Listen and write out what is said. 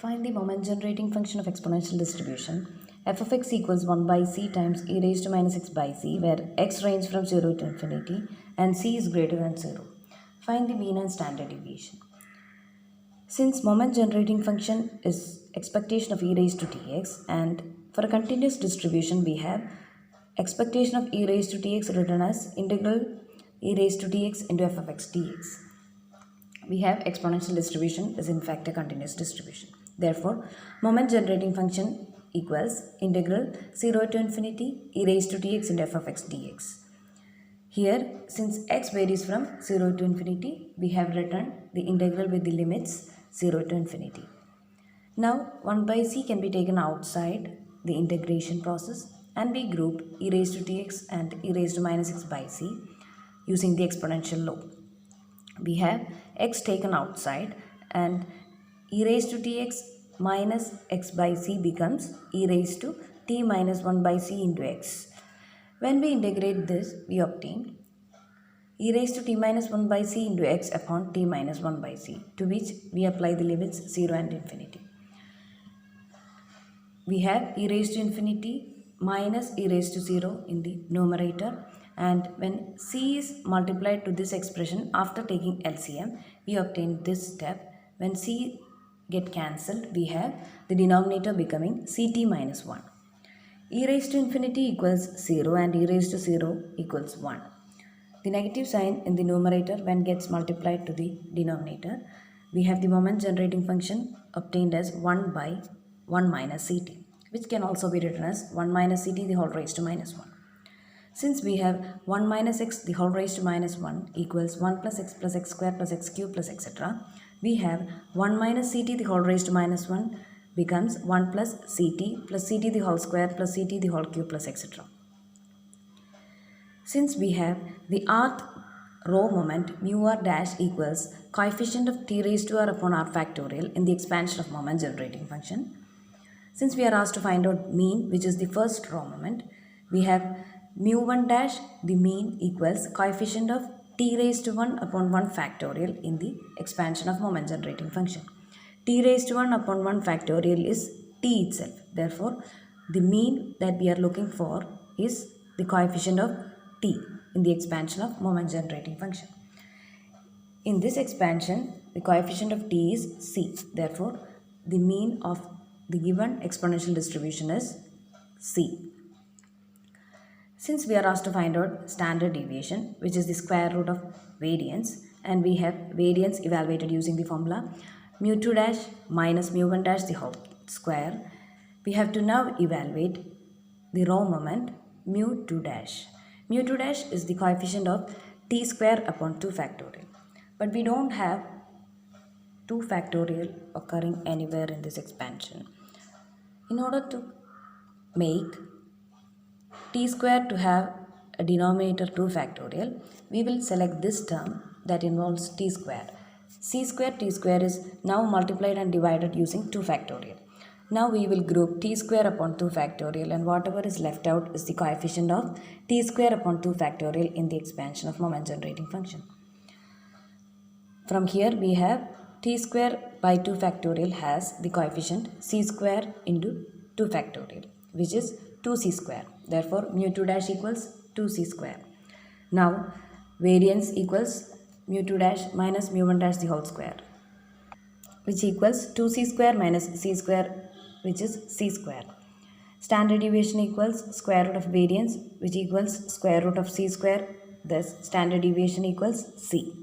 Find the moment generating function of exponential distribution. F of x equals 1 by c times e raised to minus x by c, where x ranges from 0 to infinity and c is greater than 0. Find the mean and standard deviation. Since moment generating function is expectation of e raised to dx, and for a continuous distribution we have expectation of e raised to dx written as integral e raised to dx into f of x dx. We have exponential distribution is in fact a continuous distribution. Therefore, moment generating function equals integral 0 to infinity e raised to dx into f of x dx. Here, since x varies from 0 to infinity, we have written the integral with the limits 0 to infinity. Now, 1 by c can be taken outside the integration process and we group e raised to dx and e raised to minus x by c using the exponential law. We have x taken outside and e raised to dx minus x by c becomes e raised to t minus 1 by c into x. When we integrate this, we obtain e raised to t minus 1 by c into x upon t minus 1 by c, to which we apply the limits 0 and infinity. We have e raised to infinity minus e raised to 0 in the numerator, and when c is multiplied to this expression after taking LCM, we obtain this step. When c get cancelled, we have the denominator becoming ct minus 1. E raised to infinity equals 0 and e raised to 0 equals 1. The negative sign in the numerator when gets multiplied to the denominator, we have the moment generating function obtained as 1 by 1 minus ct, which can also be written as 1 minus ct the whole raised to minus 1. Since we have 1 minus x the whole raised to minus 1 equals 1 plus x square plus x cube plus etc., we have 1 minus ct the whole raised to minus 1 becomes 1 plus ct the whole square plus ct the whole cube plus etc. Since we have the rth row moment mu r dash equals coefficient of t raised to r upon r factorial in the expansion of moment generating function. Since we are asked to find out mean, which is the first row moment, we have mu 1 dash, the mean, equals coefficient of t raised to 1 upon 1 factorial in the expansion of moment generating function. T raised to 1 upon 1 factorial is t itself. Therefore, the mean that we are looking for is the coefficient of t in the expansion of moment generating function. In this expansion, the coefficient of t is c. Therefore, the mean of the given exponential distribution is c. Since we are asked to find out standard deviation, which is the square root of variance, and we have variance evaluated using the formula mu 2 dash minus mu 1 dash the whole square, we have to now evaluate the row moment mu 2 dash. Mu 2 dash is the coefficient of t square upon 2 factorial. But we don't have 2 factorial occurring anywhere in this expansion. In order to make t square to have a denominator 2 factorial, we will select this term that involves t square. C square t square is now multiplied and divided using 2 factorial. Now we will group t square upon 2 factorial, and whatever is left out is the coefficient of t square upon 2 factorial in the expansion of moment generating function. From here we have t square by 2 factorial has the coefficient c square into 2 factorial, which is 2c square. Therefore, mu 2 dash equals 2c square. Now, variance equals mu 2 dash minus mu 1 dash the whole square, which equals 2c square minus c square, which is c square. Standard deviation equals square root of variance, which equals square root of c square. Thus, standard deviation equals c.